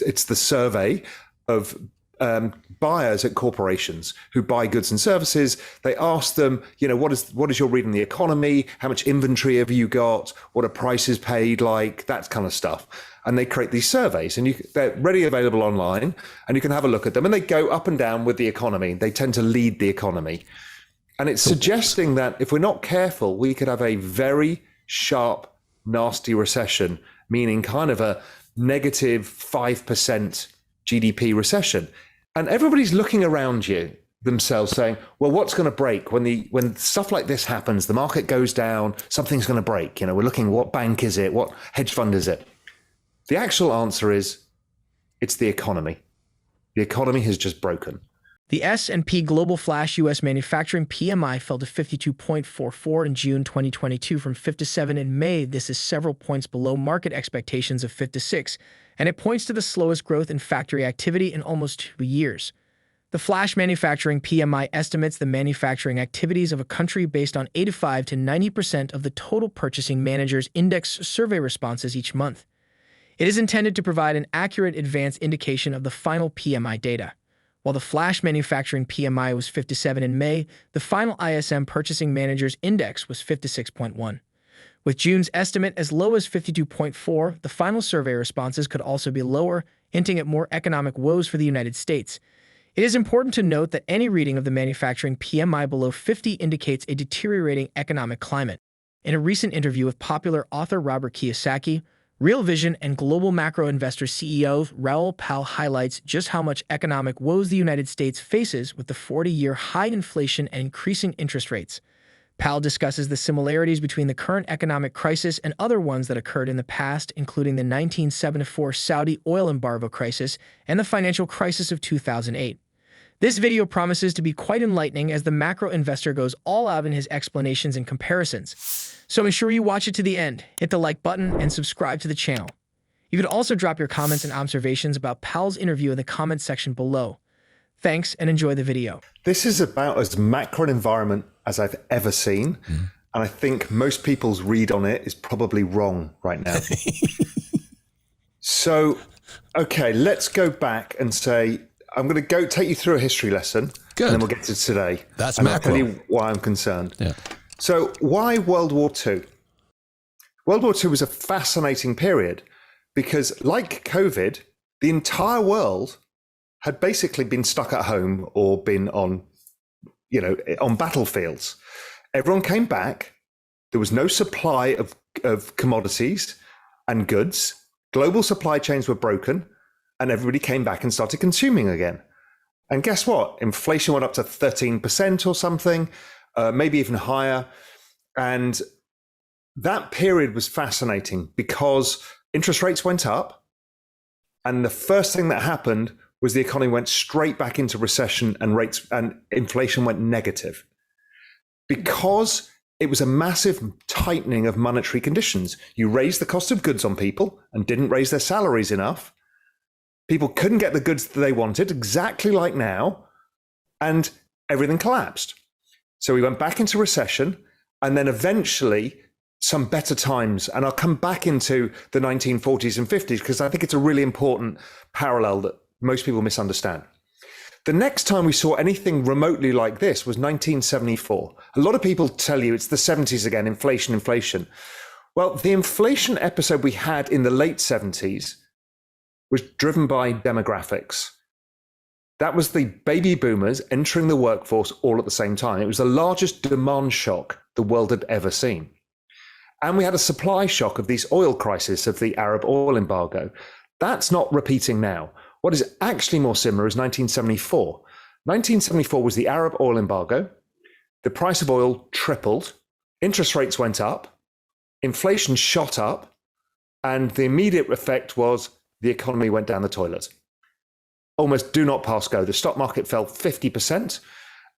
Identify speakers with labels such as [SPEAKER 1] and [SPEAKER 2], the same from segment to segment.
[SPEAKER 1] It's the survey of buyers at corporations who buy goods and services. They ask them, what is your read on the economy? How much inventory have you got? What are prices paid like? That kind of stuff. And they create these surveys, and they're readily available online, and you can have a look at them. And they go up and down with the economy. They tend to lead the economy. And it's suggesting that if we're not careful, we could have a very sharp, nasty recession, meaning kind of a negative 5% GDP recession. And everybody's looking around you themselves saying, well, what's going to break when stuff like this happens? The market goes down, something's going to break. We're looking, what bank is it? What hedge fund is it? The actual answer is, it's the economy. The economy has just broken.
[SPEAKER 2] The S&P Global Flash U.S. Manufacturing PMI fell to 52.44 in June 2022 from 57 in May. This is several points below market expectations of 56, and it points to the slowest growth in factory activity in almost 2 years. The Flash Manufacturing PMI estimates the manufacturing activities of a country based on 85 to 90% of the total Purchasing Managers Index survey responses each month. It is intended to provide an accurate advance indication of the final PMI data. While the Flash Manufacturing PMI was 57 in May, the final ISM Purchasing Managers Index was 56.1. With June's estimate as low as 52.4, the final survey responses could also be lower, hinting at more economic woes for the United States. It is important to note that any reading of the manufacturing PMI below 50 indicates a deteriorating economic climate. In a recent interview with popular author Robert Kiyosaki, Real Vision and Global Macro Investor CEO Raoul Pal highlights just how much economic woes the United States faces with the 40-year high inflation and increasing interest rates. Pal discusses the similarities between the current economic crisis and other ones that occurred in the past, including the 1974 Saudi oil embargo crisis and the financial crisis of 2008. This video promises to be quite enlightening as the macro investor goes all out in his explanations and comparisons. So ensure you watch it to the end, hit the like button, and subscribe to the channel. You could also drop your comments and observations about Pal's interview in the comments section below. Thanks, and enjoy the video.
[SPEAKER 1] This is about as macro an environment as I've ever seen. And I think most people's read on it is probably wrong right now. So, okay, let's go back and say, I'm going to take you through a history lesson.
[SPEAKER 3] Good.
[SPEAKER 1] And then we'll get to today.
[SPEAKER 3] That's
[SPEAKER 1] and
[SPEAKER 3] macro.
[SPEAKER 1] I'll tell you why I'm concerned.
[SPEAKER 3] Yeah.
[SPEAKER 1] So why World War II? World War II was a fascinating period because, like COVID, the entire world had basically been stuck at home or been on battlefields. Everyone came back. There was no supply of commodities and goods. Global supply chains were broken, and everybody came back and started consuming again. And guess what? Inflation went up to 13% or something, maybe even higher. And that period was fascinating because interest rates went up. And the first thing that happened was the economy went straight back into recession, and rates and inflation went negative because it was a massive tightening of monetary conditions. You raised the cost of goods on people and didn't raise their salaries enough. People couldn't get the goods that they wanted, exactly like now, and everything collapsed. So we went back into recession, and then eventually some better times. And I'll come back into the 1940s and 50s because I think it's a really important parallel that most people misunderstand. The next time we saw anything remotely like this was 1974. A lot of people tell you it's the 70s again, inflation. Well, the inflation episode we had in the late 70s was driven by demographics. That was the baby boomers entering the workforce all at the same time. It was the largest demand shock the world had ever seen. And we had a supply shock of these oil crisis of the Arab oil embargo. That's not repeating now. What is actually more similar is 1974. 1974 was the Arab oil embargo. The price of oil tripled. Interest rates went up. Inflation shot up. And the immediate effect was the economy went down the toilet. Almost do not pass go. The stock market fell 50%.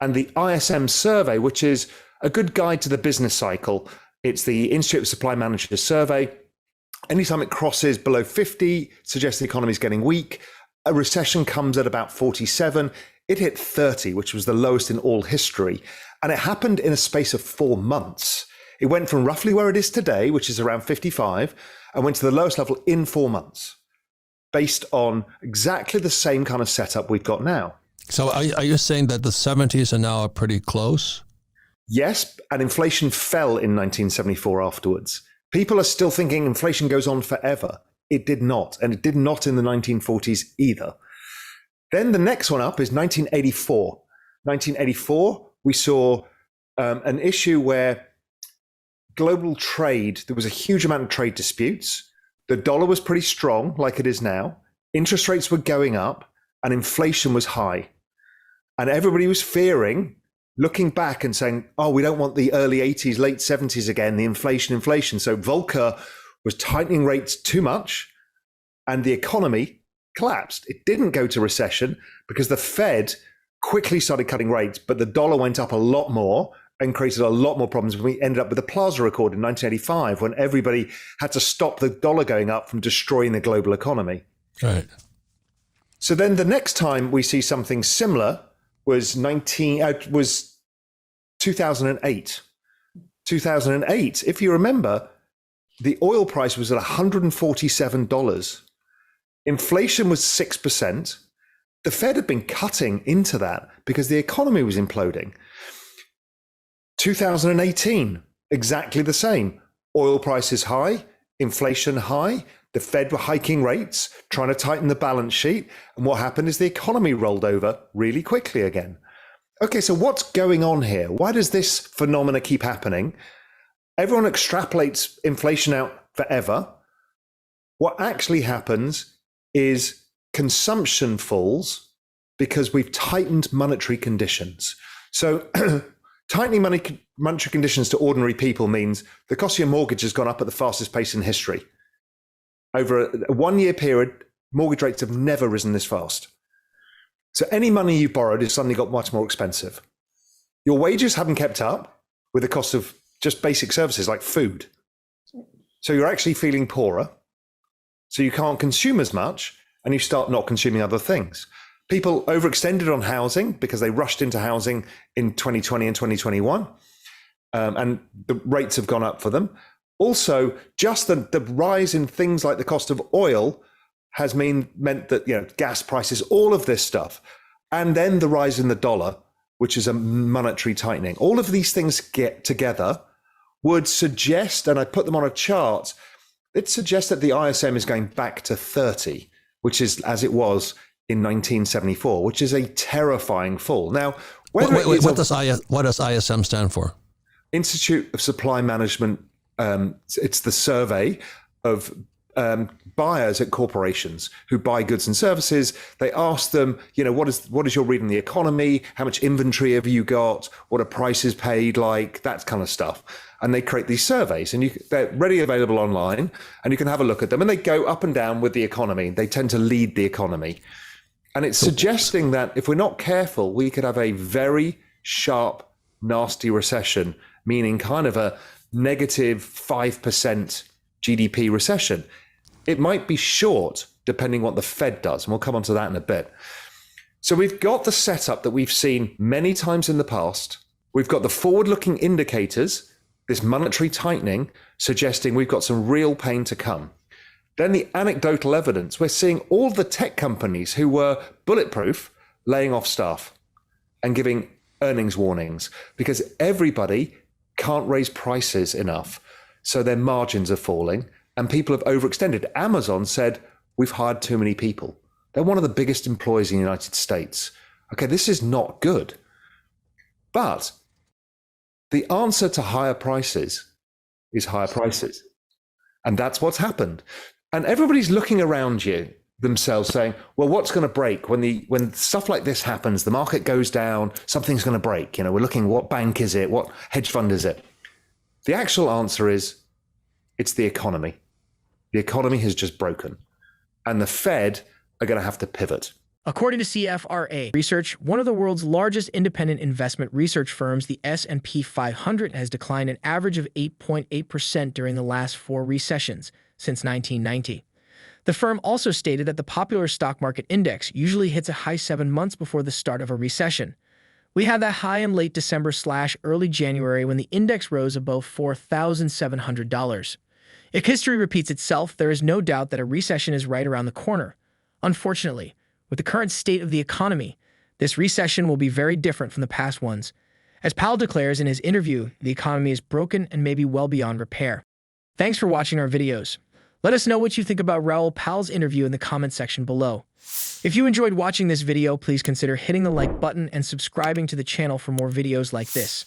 [SPEAKER 1] And the ISM survey, which is a good guide to the business cycle, it's the Institute of Supply Managers survey. Anytime it crosses below 50, suggests the economy is getting weak. A recession comes at about 47. It hit 30, which was the lowest in all history. And it happened in a space of 4 months. It went from roughly where it is today, which is around 55, and went to the lowest level in 4 months. based on exactly the same kind of setup we've got now.
[SPEAKER 3] So are you saying that the 70s are now pretty close?
[SPEAKER 1] Yes, and inflation fell in 1974 afterwards. People are still thinking inflation goes on forever. It did not, and it did not in the 1940s either. Then the next one up is 1984. 1984, we saw an issue where global trade, there was a huge amount of trade disputes. The dollar was pretty strong, like it is now. Interest rates were going up, and inflation was high. And everybody was fearing, looking back and saying, oh, we don't want the early 80s, late 70s again, the inflation. So Volcker was tightening rates too much, and the economy collapsed. It didn't go to recession because the Fed quickly started cutting rates, but the dollar went up a lot more and created a lot more problems. We ended up with the Plaza Accord in 1985 when everybody had to stop the dollar going up from destroying the global economy.
[SPEAKER 3] Right.
[SPEAKER 1] So then the next time we see something similar was 2008. 2008, if you remember, the oil price was at $147. Inflation was 6%. The Fed had been cutting into that because the economy was imploding. 2018, exactly the same. Oil prices high, inflation high. The Fed were hiking rates, trying to tighten the balance sheet. And what happened is the economy rolled over really quickly again. Okay, so what's going on here? Why does this phenomena keep happening? Everyone extrapolates inflation out forever. What actually happens is consumption falls because we've tightened monetary conditions. So tightening monetary conditions to ordinary people means the cost of your mortgage has gone up at the fastest pace in history. Over a 1 year period, mortgage rates have never risen this fast. So any money you borrowed has suddenly got much more expensive. Your wages haven't kept up with the cost of just basic services like food. So you're actually feeling poorer. So you can't consume as much and you start not consuming other things. People overextended on housing because they rushed into housing in 2020 and 2021. And the rates have gone up for them. Also, just the rise in things like the cost of oil has meant that, gas prices, all of this stuff, and then the rise in the dollar, which is a monetary tightening. All of these things get together would suggest, and I put them on a chart, it suggests that the ISM is going back to 30, which is as it was in 1974, which is a terrifying fall. Now,
[SPEAKER 3] what does ISM stand for?
[SPEAKER 1] Institute of Supply Management. It's the survey of buyers at corporations who buy goods and services. They ask them, what is your read on the economy? How much inventory have you got? What are prices paid like? That kind of stuff. And they create these surveys, and they're readily available online, and you can have a look at them. And they go up and down with the economy. They tend to lead the economy. And it's suggesting that if we're not careful, we could have a very sharp, nasty recession, meaning kind of a negative 5% GDP recession. It might be short, depending what the Fed does, and we'll come on to that in a bit. So we've got the setup that we've seen many times in the past. We've got the forward-looking indicators, this monetary tightening, suggesting we've got some real pain to come. Then the anecdotal evidence, we're seeing all the tech companies who were bulletproof laying off staff and giving earnings warnings because everybody can't raise prices enough. So their margins are falling and people have overextended. Amazon said, we've hired too many people. They're one of the biggest employers in the United States. Okay, this is not good. But the answer to higher prices is higher prices. And that's what's happened. And everybody's looking around you themselves saying, well, what's going to break? When stuff like this happens, the market goes down, something's going to break. We're looking, what bank is it? What hedge fund is it? The actual answer is, it's the economy. The economy has just broken. And the Fed are going to have to pivot.
[SPEAKER 2] According to CFRA research, one of the world's largest independent investment research firms, the S&P 500, has declined an average of 8.8% during the last 4 recessions since 1990. The firm also stated that the popular stock market index usually hits a high 7 months before the start of a recession. We had that high in late December/early January when the index rose above $4,700. If history repeats itself, there is no doubt that a recession is right around the corner. Unfortunately, with the current state of the economy, this recession will be very different from the past ones. As Powell declares in his interview, the economy is broken and may be well beyond repair. Thanks for watching our videos. Let us know what you think about Raoul Pal's interview in the comment section below. If you enjoyed watching this video, please consider hitting the like button and subscribing to the channel for more videos like this.